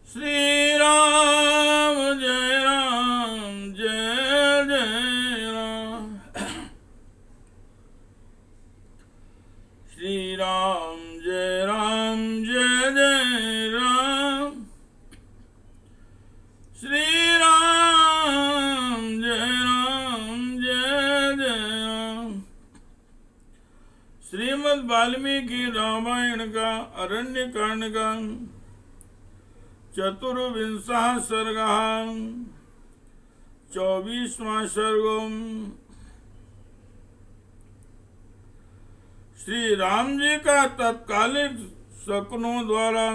श्री राम जय राम जय जय राम। श्री राम जय राम जय जय राम। श्री राम जय राम जय जय राम। श्रीमद् वाल्मीकि रामायण का अरण्य कांड का 24वां सर्ग 24वां सर्ग। श्री राम जी का तत्कालिक शकुनों द्वारा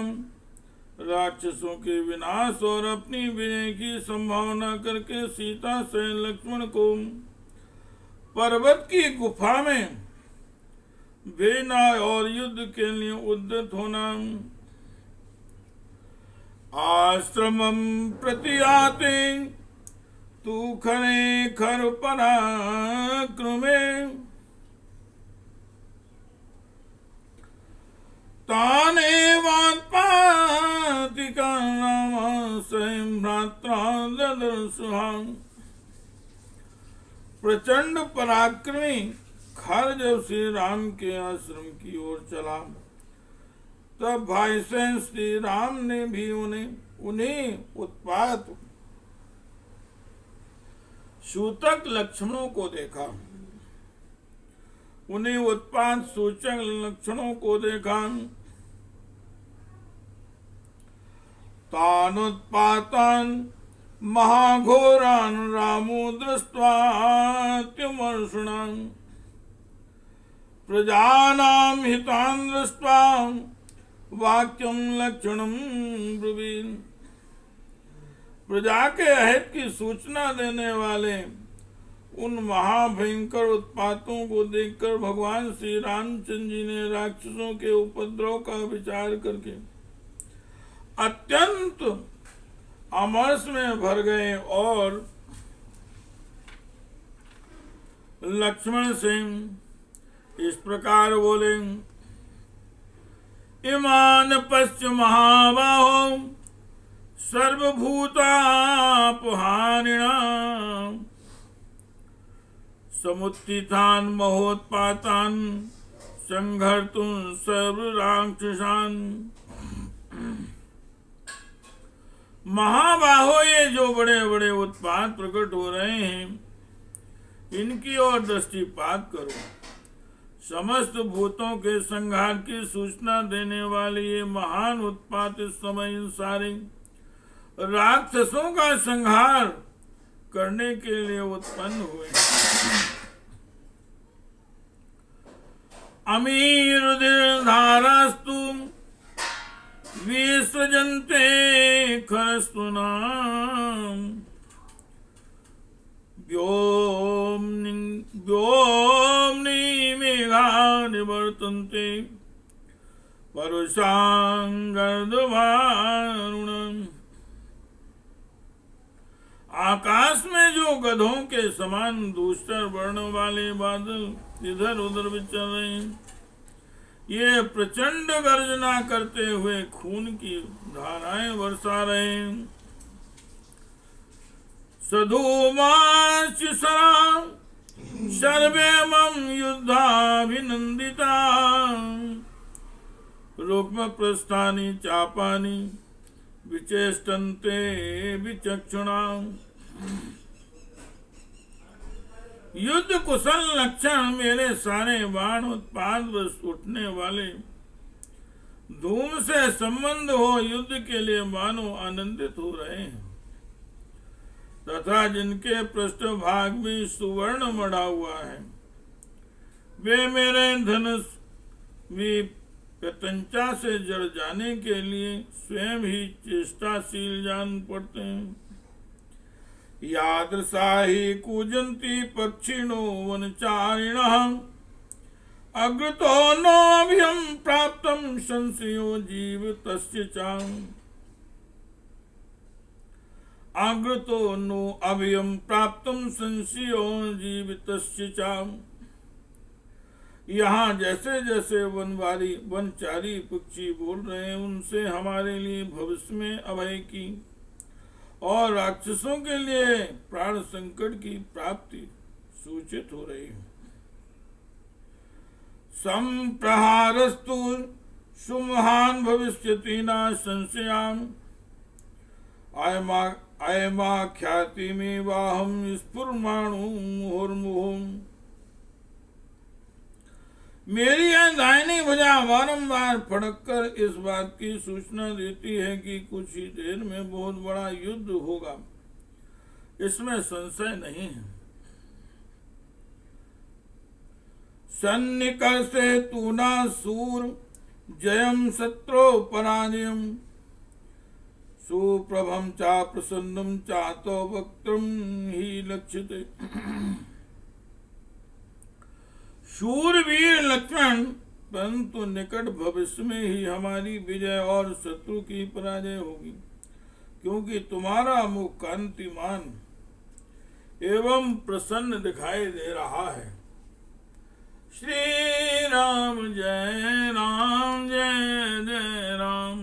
राक्षसों के विनाश और अपनी विजय की संभावना करके सीता से लक्ष्मण को पर्वत की गुफा में भेजना और युद्ध के लिए उद्यत होना। आश्रमं प्रति आते तू खरे खर पराक्रमे ताने वात्पाति का नाम स्वयं भ्रात्रा ददर्शुहां। प्रचंड पराक्रमी खर जब श्री राम के आश्रम की ओर चला तब भाई सैन श्री राम ने भी उन्हें उत्पात सूचक लक्षणों को देखा। उन्हें उत्पात सूचक लक्षणों को देखा। तान उत्पातान महाघोरान रामो दृष्ट्वा त्युमर्षणान प्रजानां हितान दृष्ट्वा वाक्यम लक्षणम ब्रुवीन। प्रजा के अहित की सूचना देने वाले उन महाभयंकर उत्पातों को देखकर भगवान श्री रामचंद्र जी ने राक्षसों के उपद्रव का विचार करके अत्यंत अमर्ष में भर गए और लक्ष्मण से इस प्रकार बोले। इमान पश्च महाबाहो सर्वभूतापहारिणा समुत्थितान महोत्पातान संघर्तुं सर्व राक्षसान्। महाबाहो, ये जो बड़े बड़े उत्पात प्रकट हो रहे हैं इनकी ओर दृष्टिपात करो। समस्त भूतों के संहार की सूचना देने वाले ये महान उत्पात इस समय इन सारे राक्षसों का संहार करने के लिए उत्पन्न हुए। अमीरुधिर धारास्तु विसृजन्ते खरस्तुनाम व्योम्नि मेघा निवर्तन्ते परुषां गर्दभारुणम्। आकाश में जो गधों के समान दूषर वर्ण वाले बादल इधर उधर विचर रहे हैं, ये प्रचंड गर्जना करते हुए खून की धाराएं बरसा रहे हैं। सधूमाश्च सरा सर्वे मम युद्धाभिनंदिता रुक्म प्रस्थानि चापानि विचेष्टन्ते विचक्षुणा। युद्ध कुशल लक्षण मेरे सारे बाण उत्पाद बस उठने वाले धूम से संबंध हो युद्ध के लिए मानो आनंदित हो रहे हैं तथा जिनके पृष्ठभाग में सुवर्ण मढ़ा हुआ है वे मेरे धनुष विपतंचा से जड़ जाने के लिए स्वयं ही चेष्टाशील जान पड़ते हैं। यादृशा हि कूजन्ति पक्षिणो वनचारिणः अग्रतो नोऽभयं प्राप्तं संशयो जीवितस्य च। अग्रतो नो अभयं प्राप्तं संशयो जीवितस्य च। यहाँ जैसे जैसे वनचारी पक्षी बोल रहे हैं, उनसे हमारे लिए भविष्य में अभय की और राक्षसों के लिए प्राण संकट की प्राप्ति सूचित हो रही है। संप्रहारस्तु सुमहान भविष्यति न संशयाम अयमा ख्याति में वाहम स्फुरमाणु मुहुर्मुहुम। मेरी यह दाहिनी भुजा बारंबार फड़ककर इस बात की सूचना देती है कि कुछ ही देर में बहुत बड़ा युद्ध होगा, इसमें संशय नहीं है। सन्निकर्षे तू ना सूर जयम शत्रो पराजयम सुप्रभम चा प्रसन्नम चातो वक्त्रम ही लक्ष्यते। शूरवीर लक्ष्मण, परंतु निकट भविष्य में ही हमारी विजय और शत्रु की पराजय होगी, क्योंकि तुम्हारा मुख कांतिमान एवं प्रसन्न दिखाई दे रहा है। श्री राम जय राम जय जय राम,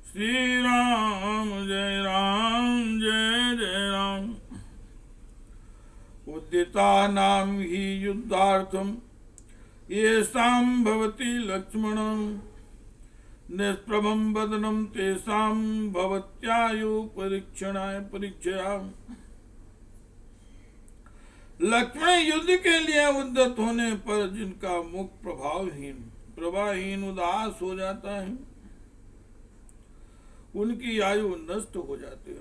श्री राम जय जय राम। उद्यतानां हि युद्धार्थं येषां भवति लक्ष्मणं निष्प्रभं वदनं तेषां भवत्यायु परीक्षया। लक्ष्मण युद्ध के लिए उद्यत होने पर जिनका मुख प्रभाहीन उदास हो जाता है, उनकी आयु नष्ट हो जाती है।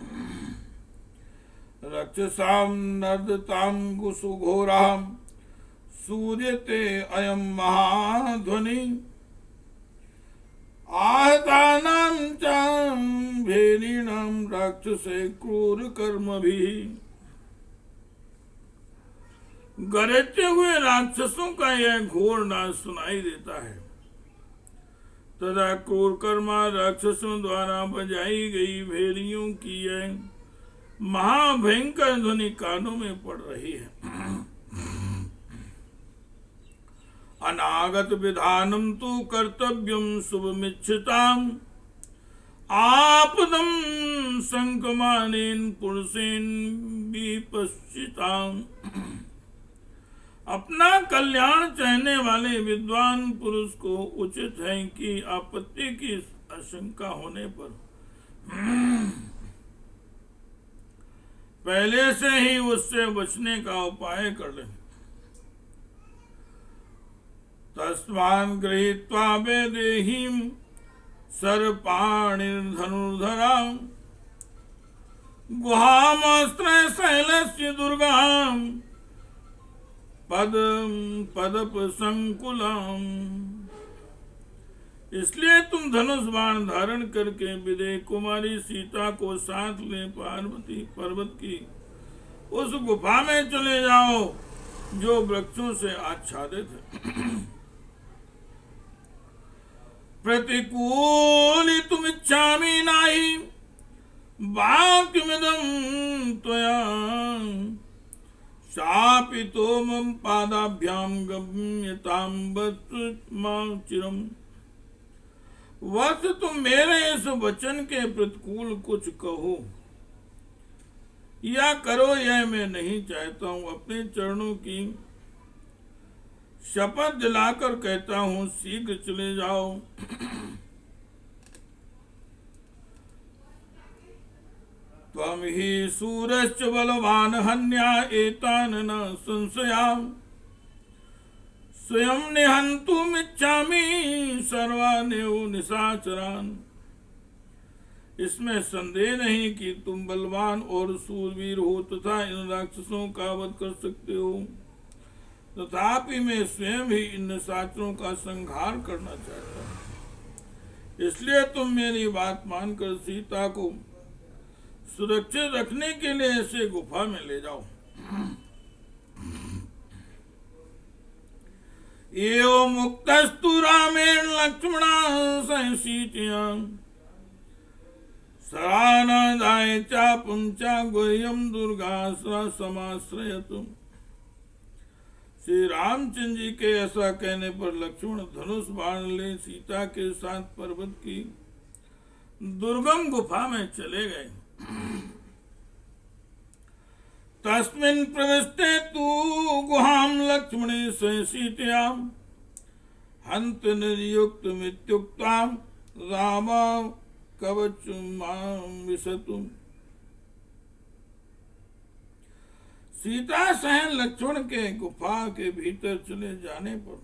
रक्षसाम नर्दताम गुसुघोराम सूर्यते अयम महाध्वनि आहतानां चाम भेरीणाम राक्षसे क्रूर कर्म भी। गरजते हुए राक्षसों का यह घोर नाद सुनाई देता है। तथा क्रूर कर्मा राक्षसों द्वारा बजाई गई भेड़ियों की यह महाभयंकर ध्वनि कानों में पड़ रही है। अनागत विधानम तु कर्तव्यम शुभमिच्छताम आपदम संकमानेन पुरुषेन विपश्चिताम। अपना कल्याण चाहने वाले विद्वान पुरुष को उचित है कि आपत्ति की आशंका होने पर पहले से ही उससे बचने का उपाय कर ले। तस्मान् गृहीत्वा वेदेहिं सर्पाणिर्धनुर्धरां गुहामास्त्रय शैलस्य दुर्गां पदप संकुलम। इसलिए तुम धनुष बाण धारण करके विदेह कुमारी सीता को साथ ले पार्वती पर्वत की उस गुफा में चले जाओ जो वृक्षों से आच्छादित है। प्रतिकूलितुम इच्छामि नाहि वाक्यमिदं त्वया शापितो मम पादाभ्याम गम्यताम वत्सु चिरम। वत्स तुम मेरे इस वचन के प्रतिकूल कुछ कहो या करो, यह मैं नहीं चाहता हूं। अपने चरणों की शपथ दिलाकर कहता हूं, शीघ्र चले जाओ। त्वं हि सूरश्च बलवान हन्या एतान न संशयाम स्वयं निहंतुमिच्छामि सर्वानेव निशाचरान। इसमें संदेह नहीं कि तुम बलवान और सूरवीर हो तथा इन राक्षसों का वध कर सकते हो, तथापि मैं स्वयं ही इन निशाचरों का संहार करना चाहता हूं। इसलिए तुम मेरी बात मानकर सीता को सुरक्षित रखने के लिए ऐसे गुफा में ले जाओ। एवं मुक्तस्तु रामेण लक्ष्मणः सह सीतया सरानदाय चापं च गुह्यं दुर्गा समाश्रयतु। श्री रामचंद्र जी के ऐसा कहने पर लक्ष्मण धनुष बाण ले सीता के साथ पर्वत की दुर्गम गुफा में चले गए। तस्मिन् प्रविष्टे तु गुहाम लक्ष्मणे सह सीतयाम हंत निर्युक्तमित्युक्ताम रामा कवचमाम विशतुम। सीता सह लक्ष्मण के गुफा के भीतर चले जाने पर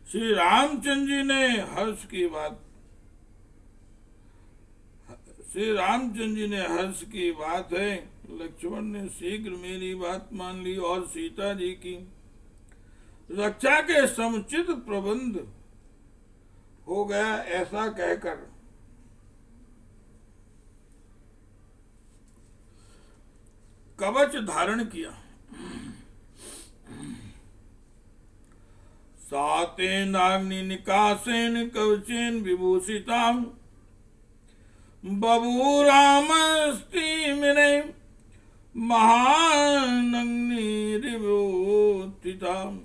श्री रामचंद्र जी ने हर्ष की बात है। लक्ष्मण ने शीघ्र मेरी बात मान ली और सीता जी की रक्षा के समुचित प्रबंध हो गया, ऐसा कहकर कवच धारण किया। सातेन अग्नि निकासेन कवचेन विभूषिताम बभूरामस्ति मिने महानग्निरिवोत्थिताम।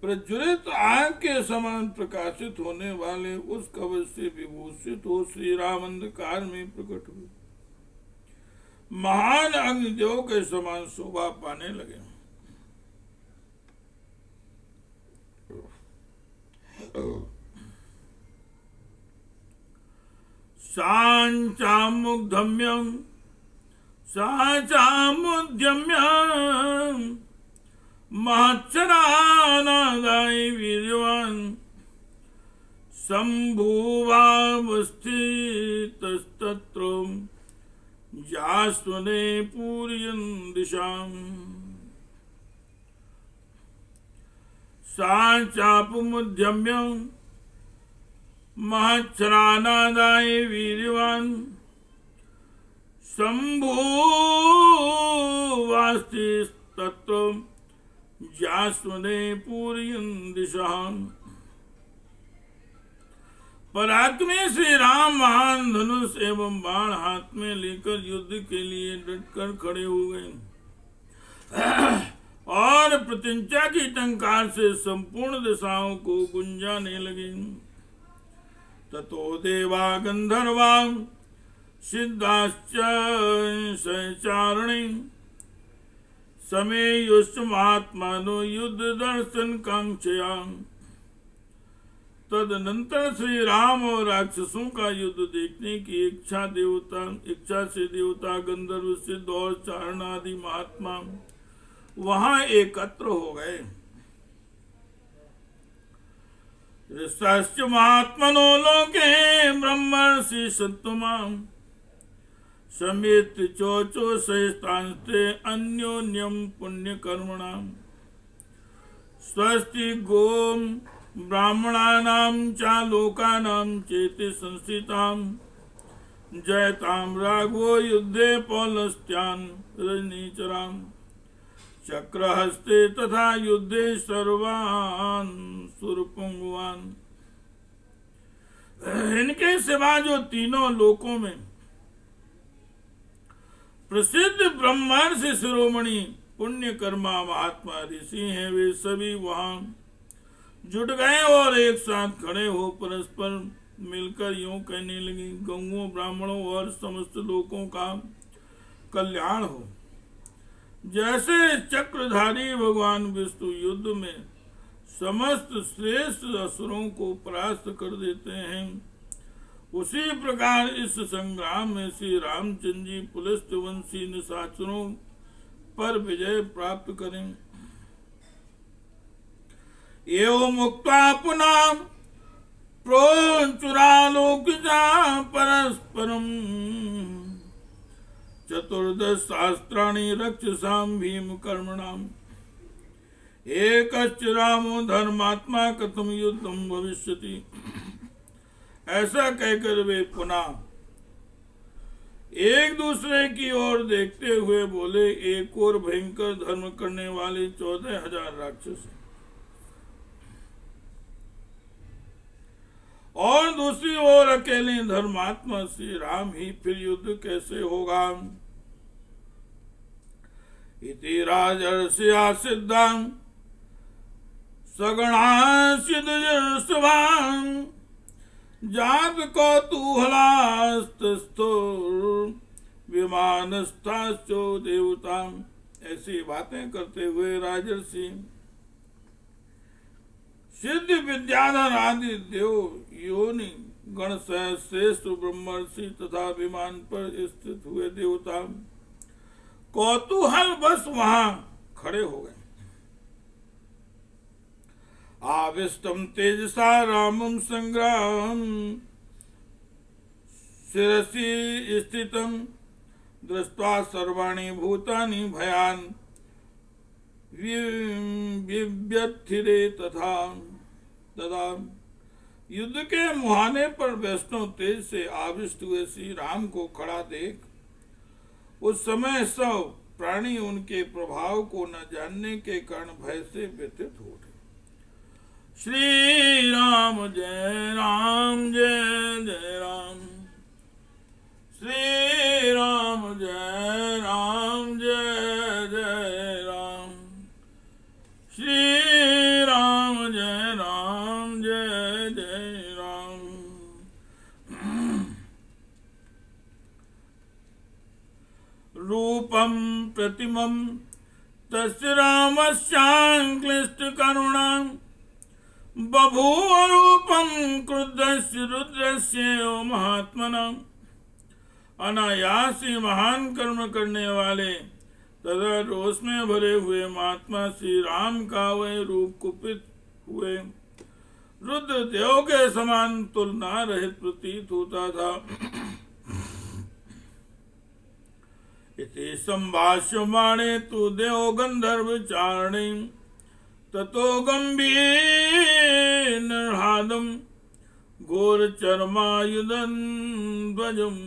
प्रज्वलित आग के समान प्रकाशित होने वाले उस कवच से विभूषित हो श्री राम अंधकार में प्रकट हुए, महान अग्निदेव के समान शोभा पाने लगे। साचामुद्यम्यं महच्चरानादाय वीर्यवान् शम्भुवावस्थितस्तत्र जास्वने पूरयन् दिशाम्। साचापुमुद्यम्यं महच्छरानादाय वीर्यवान् शम्भुवास्तिस्तत्र जास्वने पूरयन् दिशाम्। पराक्रमी श्री राम महान धनुष एवं बाण हाथ में लेकर युद्ध के लिए डटकर खड़े हो गए और प्रत्यंचा की टंकार से संपूर्ण दिशाओं को गुंजाने लगे। ततो देवा गंधर्वा सिद्धाश्च सहचारिणी समेयुश्च महात्मानो युद्ध दर्शन कांक्षया। तदनंतर श्री राम और राक्षसों का युद्ध देखने की इच्छा से देवता गंधर्व सिद्ध और चारण आदि महात्मा वहां एकत्र हो गए। ऋषश्च महात्मनो लोके ब्रह्मर्षि सत्तमाम समेत चोचो सहस्तांस्ते अन्योन्यम पुण्य कर्मणाम। स्वस्ति गोम ब्राह्मणानां च लोकानां चेति संस्थितां जयतां राघवो युद्धे पौलस्त्यान् रजनीचराम् चक्रहस्ते तथा युद्धे सर्वान् सुरपुंगवान्। इनके सिवा जो तीनों लोकों में प्रसिद्ध ब्रह्मर्षि शिरोमणि पुण्य कर्मा महात्मा ऋषि हैं, वे सभी वहां जुट गए और एक साथ खड़े हो परस्पर मिलकर यूं कहने लगे, गौओं ब्राह्मणों और समस्त लोगों का कल्याण हो। जैसे चक्रधारी भगवान विष्णु युद्ध में समस्त श्रेष्ठ असुरों को परास्त कर देते हैं, उसी प्रकार इस संग्राम में श्री रामचंद्र जी पुलस्त्यवंशी निशाचरों पर विजय प्राप्त करें। एवं मुक्ता पुनः प्रोचुरालोकिता परस्परम चतुर्दश शास्त्राणि रक्षसां भीम कर्मणाम् एकश्च रामो धर्मात्मा कथम युद्धम भविष्यति। ऐसा कहकर वे पुनः एक दूसरे की ओर देखते हुए बोले, एक और भयंकर धर्म करने वाले 14,000 राक्षस और दूसरी ओर अकेले धर्मात्मा श्री राम ही, फिर युद्ध कैसे होगा। इति राजर्षिया सिद्धां सगणा सिद्धसभां जात कौतूहलास्तस्थो विमानस्थाश्चो देवतां। ऐसी बातें करते हुए राजर्षि सिद्ध विद्याधर आदि देव योनि गण श्रेष्ठ ब्रह्मर्षि तथा विमान पर स्थित हुए देवता कौतूहल बस वहां खड़े हो गए। आविष्टम तेजसा रामं संग्राम शिरसि स्थितम दृष्ट्वा सर्वाणि भूतानि भयान विव्यथिरे तथा तदा युद्ध के मुहाने पर वैष्णव तेज से आविष्ट हुए श्री राम को खड़ा देख उस समय सब प्राणी उनके प्रभाव को न जानने के कारण भय से व्यथित हो उठे। श्री राम जय जय राम, श्री राम जय जय राम, श्री राम जय जय राम। रूपम प्रतिमं तस्य रामस्याक्लिष्ट करुणां बभूव रूपं क्रुद्धस्य रुद्रस्य महात्मनां। अनायासी महान कर्म करने वाले तथा रोष में भरे हुए महात्मा श्री राम का वह रूप कुपित हुए रुद्र देव के समान तुलना रहित प्रतीत होता था। इति संभाष्यमाणे तु देव गंधर्व चारणे ततो गंभीर निर्हादम घोर चर्मायुधं ध्वजम्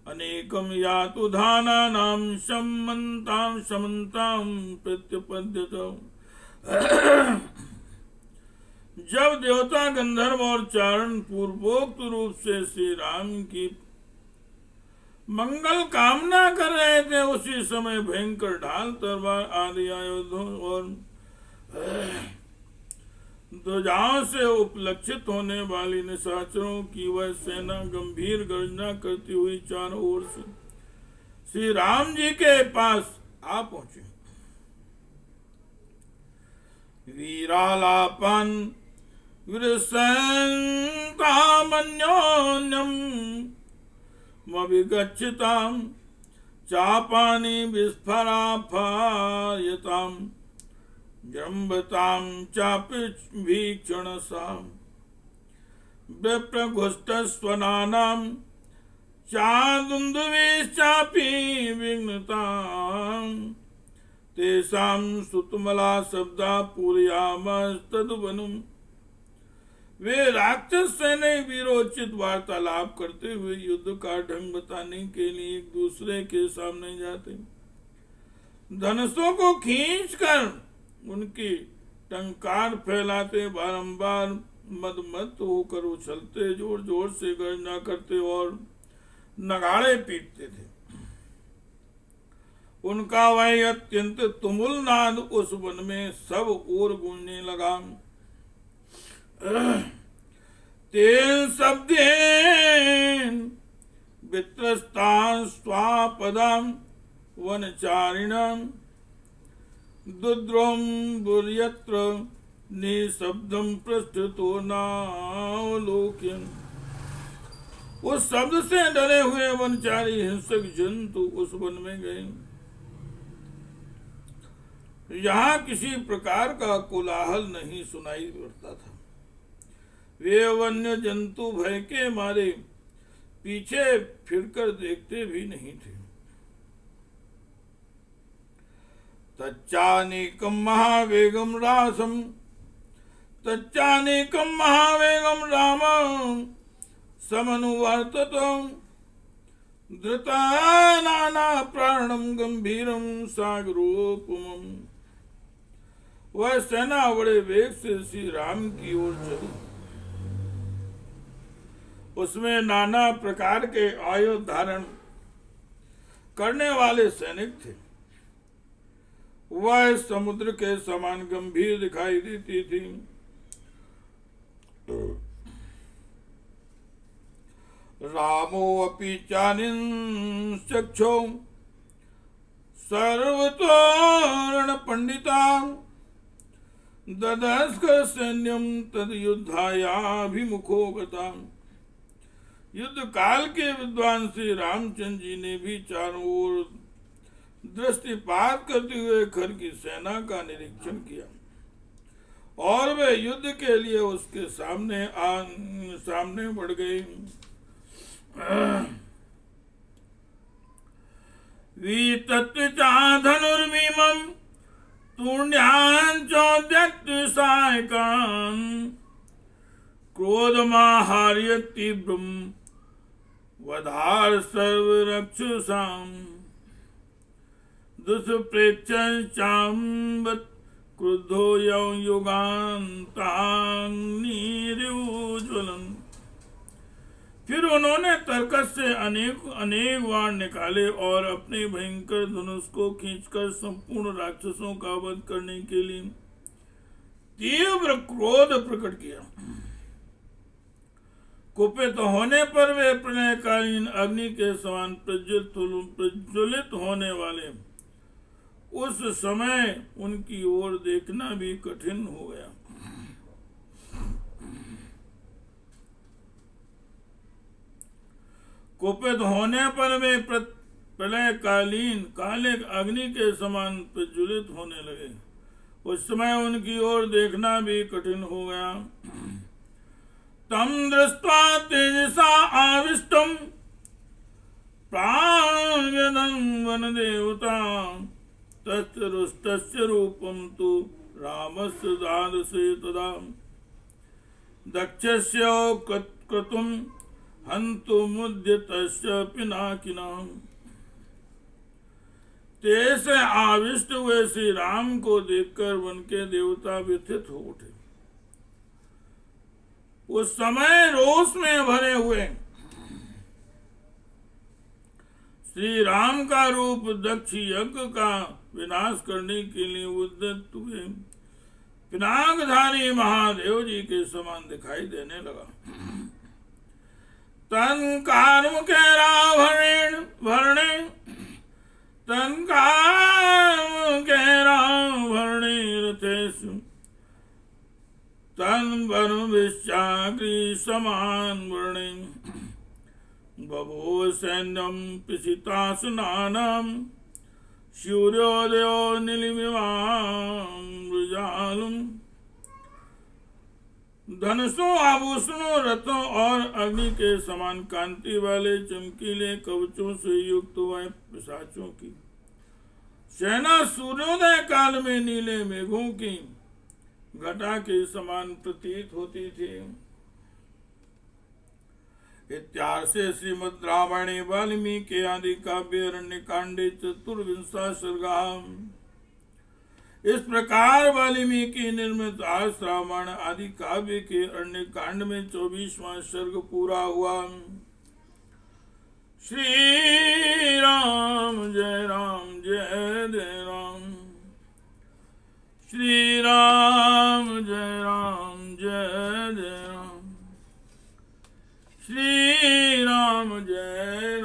अनेकम यातु धानानां शमन्तां प्रत्यपद्यत। जब देवता गंधर्व और चारण पूर्वोक्त रूप से श्री राम की मंगल कामना कर रहे थे उसी समय भयंकर ढाल तलवार आदि आयुधों और ध्वजाओं से उपलक्षित होने वाली निशाचरों की वह सेना गंभीर गर्जना करती हुई चारों ओर से श्री राम जी के पास आ पहुंचे। वीरालापन विरसन्तामन्योन्यं मविगच्छतां चापानि विस्फराफायतां जम्बतां चापि भीक्षणसां विप्रघुष्टस्वनानां चादुन्दुभिश्चापि विघ्नतां तेषां सुतमला शब्दा पूरयामस्तदुवनुम्। वे राक्षस सेना वीरोचित वार्तालाप करते हुए युद्ध का ढंग बताने के लिए एक दूसरे के सामने जाते, धनुषों को खींचकर उनकी टंकार फैलाते, बारंबार मदमस्त होकर उछलते, जोर जोर से गर्जना करते और नगाड़े पीटते थे। उनका वह अत्यंत तुमुल नाद उस वन में सब ओर गूंजने लगा। तेन शब्देन वित्रस्तां स्वापदां वनचारिणां दुद्रों बुर्यत्र निशब्दं पृष्ठतो नावलोक्यन्। उस शब्द से डरे हुए वनचारी हिंसक जंतु उस वन में गए। यहाँ किसी प्रकार का कोलाहल नहीं सुनाई पड़ता था। वे वन्य जंतु भय के मारे पीछे फिरकर देखते भी नहीं थे। तच्चानेकं महावेगं रामं समनुवर्ततं धृतानाना प्राणं गंभीरं सागरोपमम्। वह सेना बड़े वेग से श्री राम की ओर चली। उसमें नाना प्रकार के आयुध धारण करने वाले सैनिक थे। वह समुद्र के समान गंभीर दिखाई देती थी। रामो अपि चानिंचक्षो सर्वतोरण पंडिता ददस्कर सैन्यम तद युद्धायाभिमुखो गता। युद्ध काल के विद्वान श्री रामचंद्र जी ने भी चारों ओर दृष्टिपात करते हुए खर की सेना का निरीक्षण किया और वे युद्ध के लिए उसके सामने बढ़ गए। धनुर्भीमं तूर्ण्याञ्चोद्यक्तसायकान् क्रोधमाहार्य तीव्रं वधार सर्वरक्षसाम् दुष्प्रेक्षाम्बत क्रुद्धो युगान्ताग्निरुज्ज्वलम्। फिर उन्होंने तर्कस से अनेक बाण निकाले और अपने भयंकर धनुष को खींचकर संपूर्ण राक्षसों का वध करने के लिए तीव्र क्रोध प्रकट किया। कुपित होने पर वे प्रलयकालीन अग्नि के समान प्रज्वलित होने वाले उस समय उनकी ओर देखना भी कठिन हो गया। कुपित होने पर वे प्रलयकालीन काले अग्नि के समान प्रज्वलित होने लगे। उस समय उनकी ओर देखना भी कठिन हो गया। तम दृष्ट्वा तेजसा आविष्टम प्राणयनं वनदेवता तस्य रुष्टस्य रूपं तु रामस्य दादसे तदा दक्षस्य क्रतुं हन्तुमुद्यतस्य पिनाकिनाम्। तेज से आविष्ट हुए श्री राम को देखकर वन के देवता व्यथित हो उठे। उस समय रोष में भरे हुए श्री राम का रूप दक्ष यज्ञ का विनाश करने के लिए उद्यत हुए पिनाकधारी महादेव जी के समान दिखाई देने लगा। तन्कार्मुकेराभरणे रथेषु तन्वनुविश्चाग्रि समान वर्णे बभूव सैन्यं पिशितासनानां सूर्योदयो नीलिमिवाम्बुजालम्। धनुषों आभूषणों रथों और अग्नि के समान कांति वाले चमकीले कवचों से युक्त हुए पिशाचों की सेना सूर्योदय काल में नीले मेघों की घटा के समान प्रतीत होती थी। इत्यार्षे श्रीमद् रामायणे वाल्मीकि आदि काव्य अरण्य कांडे चतुर्विंशा सर्गा। इस प्रकार वाल्मीकि निर्मित आर्ष रामायण आदि काव्य के अरण्य कांड में 24वां सर्ग पूरा हुआ। श्री राम जय जय राम। श्री राम जय जय राम। श्री राम जय